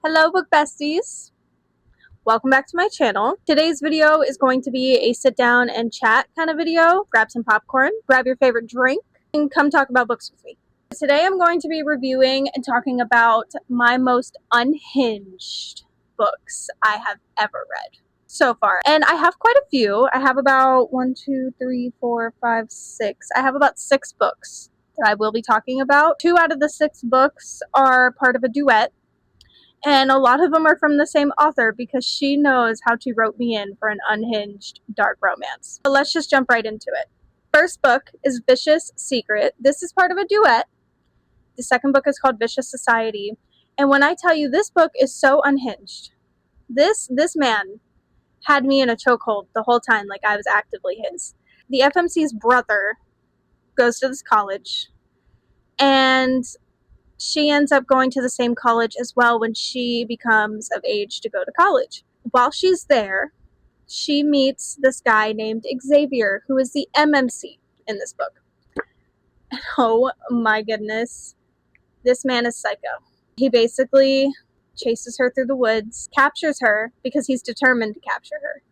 Hello book besties, welcome back to my channel. Today's video is going to be a sit down and chat kind of video. Grab some popcorn, grab your favorite drink, and come talk about books with me. Today I'm going to be reviewing and talking about my most unhinged books I have ever read so far. And I have quite a few. I have about 6. I have about 6 books that I will be talking about. 2 out of the 6 books are part of a duet. And a lot of them are from the same author because she knows how to rope me in for an unhinged dark romance. So let's just jump right into it. First book is Vicious Secret. This is part of a duet. The second book is called Vicious Society. And when I tell you, this book is so unhinged. This man had me in a chokehold the whole time, like I was actively his. The FMC's brother goes to this college, and she ends up going to the same college as well when she becomes of age to go to college. While she's there, she meets this guy named Xavier, who is the MMC in this book. Oh my goodness. This man is psycho. He basically chases her through the woods, captures her because he's determined to capture her,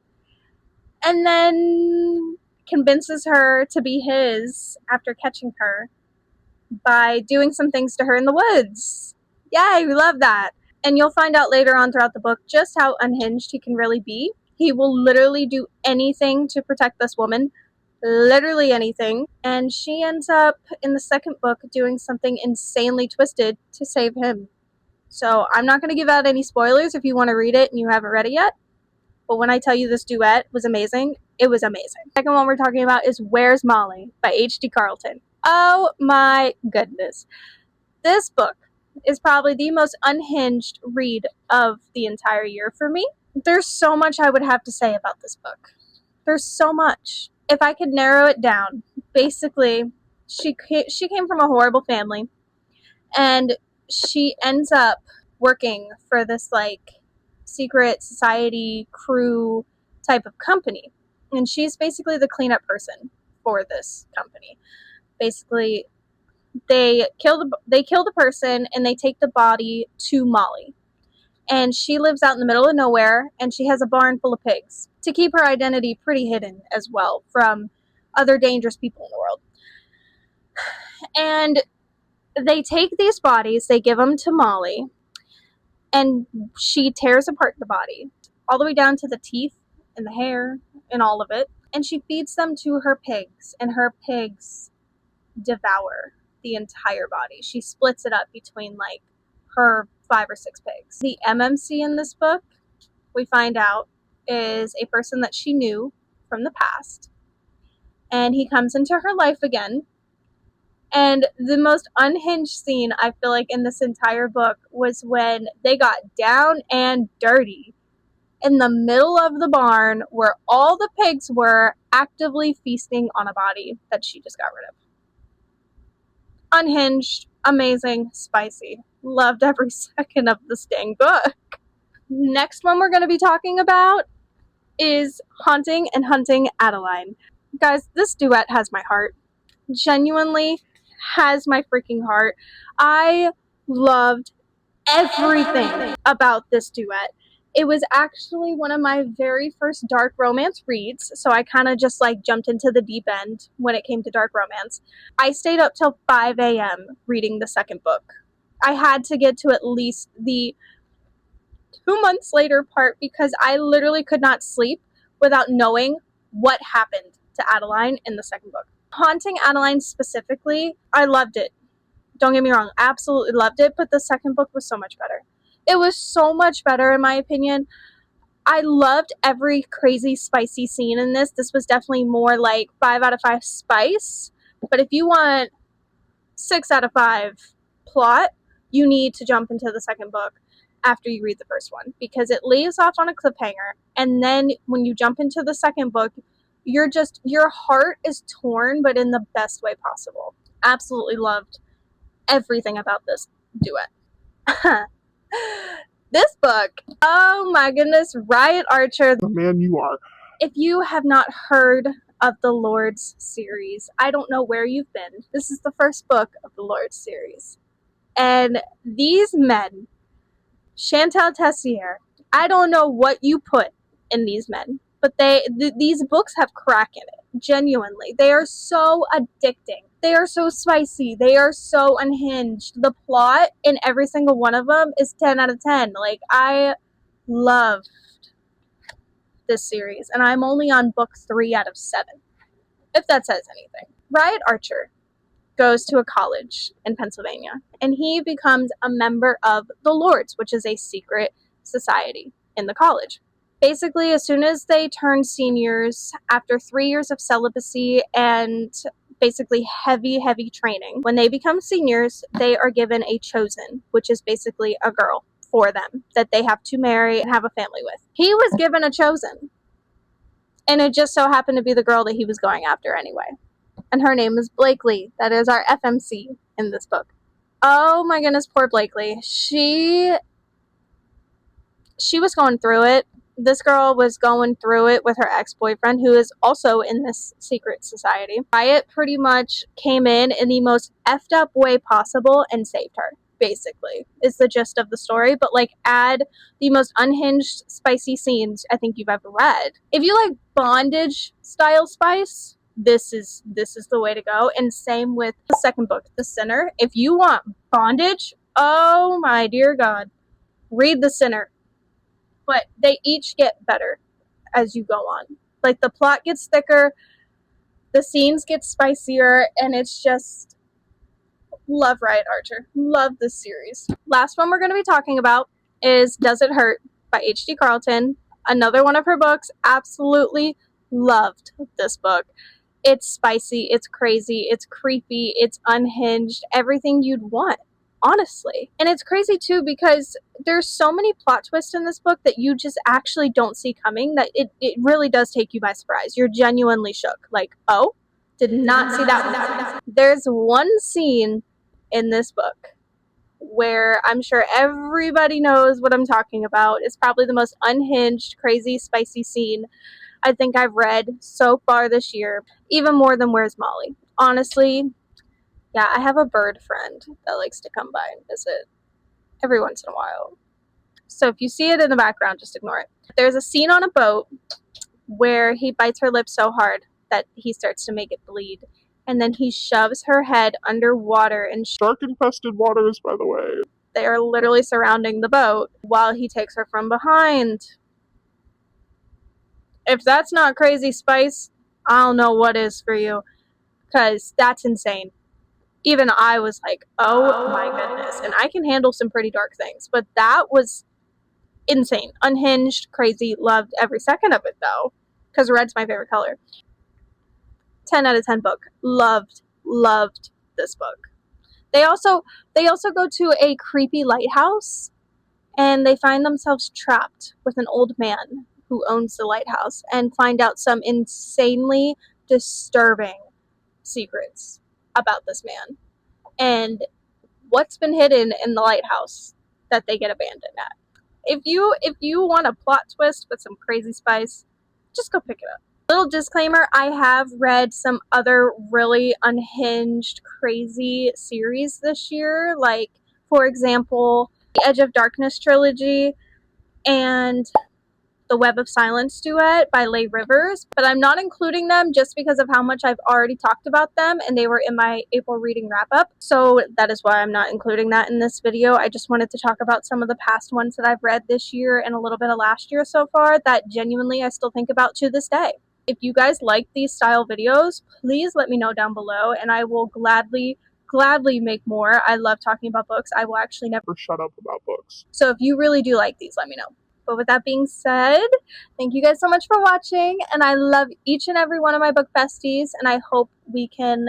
and then convinces her to be his after catching her by doing some things to her in the woods. Yay, we love that. And you'll find out later on throughout the book just how unhinged he can really be. He will literally do anything to protect this woman. Literally anything. And she ends up in the second book doing something insanely twisted to save him. So I'm not going to give out any spoilers if you want to read it and you haven't read it yet. But when I tell you this duet was amazing, it was amazing. The second one we're talking about is Where's Molly by H.D. Carlton. Oh my goodness. This book is probably the most unhinged read of the entire year for me. There's so much I would have to say about this book. There's so much. If I could narrow it down, basically, she came from a horrible family, and she ends up working for this secret society crew type of company, and she's basically the cleanup person for this company. Basically, they kill the person and they take the body to Molly, and she lives out in the middle of nowhere, and she has a barn full of pigs to keep her identity pretty hidden as well from other dangerous people in the world. And they take these bodies, they give them to Molly, and she tears apart the body all the way down to the teeth and the hair and all of it, and she feeds them to her pigs, and her pigs devour the entire body. She splits it up between her 5 or 6 pigs. The MMC in this book, we find out, is a person that she knew from the past, and he comes into her life again. And the most unhinged scene I feel like in this entire book was when they got down and dirty in the middle of the barn where all the pigs were actively feasting on a body that she just got rid of. Unhinged, amazing, spicy. Loved every second of this dang book. Next one we're going to be talking about is Haunting and Hunting Adeline. Guys, this duet has my heart. Genuinely has my freaking heart. I loved everything about this duet. It was actually one of my very first dark romance reads, so I kind of just jumped into the deep end when it came to dark romance. I stayed up till 5 a.m. reading the second book. I had to get to at least the 2 months later part because I literally could not sleep without knowing what happened to Adeline in the second book. Haunting Adeline specifically, I loved it. Don't get me wrong, absolutely loved it, but the second book was so much better. It was so much better in my opinion. I loved every crazy spicy scene in this. This was definitely more 5 out of 5 spice, but if you want 6 out of 5 plot, you need to jump into the second book after you read the first one, because it leaves off on a cliffhanger, and then when you jump into the second book, your heart is torn, but in the best way possible. Absolutely loved everything about this duet. This book, oh my goodness, Riot Archer, the man you are. If you have not heard of the Lords series, I don't know where you've been. This is the first book of the Lords series. And these men Shantel, tessier. I don't know what you put in these men, but these books have crack in it. Genuinely, they are so addicting. They are so spicy. They are so unhinged. The plot in every single one of them is 10 out of 10. Like, I love this series, and I'm only on book 3 out of 7, if that says anything. Riot Archer goes to a college in Pennsylvania, and he becomes a member of the Lords, which is a secret society in the college. Basically, as soon as they turn seniors, after 3 years of celibacy and basically heavy training, when they become seniors, they are given a chosen, which is basically a girl for them that they have to marry and have a family with. He was given a chosen, and it just so happened to be the girl that he was going after anyway. And her name is Blakely. That is our FMC in this book. Oh my goodness, poor Blakely. She was going through it. This girl was going through it with her ex-boyfriend, who is also in this secret society. Riot pretty much came in the most effed up way possible and saved her, basically, is the gist of the story. But, like, add the most unhinged, spicy scenes I think you've ever read. If you like bondage style spice, this is the way to go. And same with the second book, The Sinner. If you want bondage, oh my dear God, read The Sinner. But they each get better as you go on. Like, the plot gets thicker, the scenes get spicier, and it's just love Riot Archer. Love this series. Last one we're going to be talking about is Does It Hurt by H.D. Carlton. Another one of her books. Absolutely loved this book. It's spicy, it's crazy, it's creepy, it's unhinged, everything you'd want, honestly. And it's crazy too because there's so many plot twists in this book that you just actually don't see coming, that it really does take you by surprise. You're genuinely shook. Like, oh, did not see that one. There's one scene in this book where I'm sure everybody knows what I'm talking about. It's probably the most unhinged, crazy, spicy scene I think I've read so far this year, even more than Where's Molly. Honestly, yeah, I have a bird friend that likes to come by and visit every once in a while. So if you see it in the background, just ignore it. There's a scene on a boat where he bites her lip so hard that he starts to make it bleed. And then he shoves her head underwater in shark-infested waters, by the way. They are literally surrounding the boat while he takes her from behind. If that's not crazy spice, I don't know what is for you, because that's insane. Even I was like, oh my goodness. And I can handle some pretty dark things, but that was insane. Unhinged, crazy, loved every second of it though, because red's my favorite color. 10 out of 10 book. Loved this book. They also go to a creepy lighthouse, and they find themselves trapped with an old man who owns the lighthouse, and find out some insanely disturbing secrets about this man and what's been hidden in the lighthouse that they get abandoned at. If you want a plot twist with some crazy spice, just go pick it up. Little disclaimer, I have read some other really unhinged, crazy series this year, like, for example, the Edge of Darkness trilogy and the Web of Silence duet by Leigh Rivers, but I'm not including them just because of how much I've already talked about them, and they were in my April reading wrap-up, so that is why I'm not including that in this video. I just wanted to talk about some of the past ones that I've read this year and a little bit of last year so far that genuinely I still think about to this day. If you guys like these style videos, please let me know down below, and I will gladly make more. I love talking about books. I will actually never shut up about books. So if you really do like these, let me know. But with that being said, thank you guys so much for watching, and I love each and every one of my book besties, and I hope we can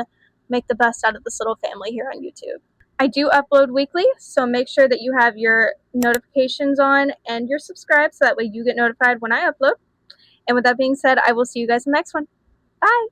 make the best out of this little family here on YouTube. I do upload weekly, so make sure that you have your notifications on and you're subscribed so that way you get notified when I upload. And with that being said, I will see you guys in the next one. Bye!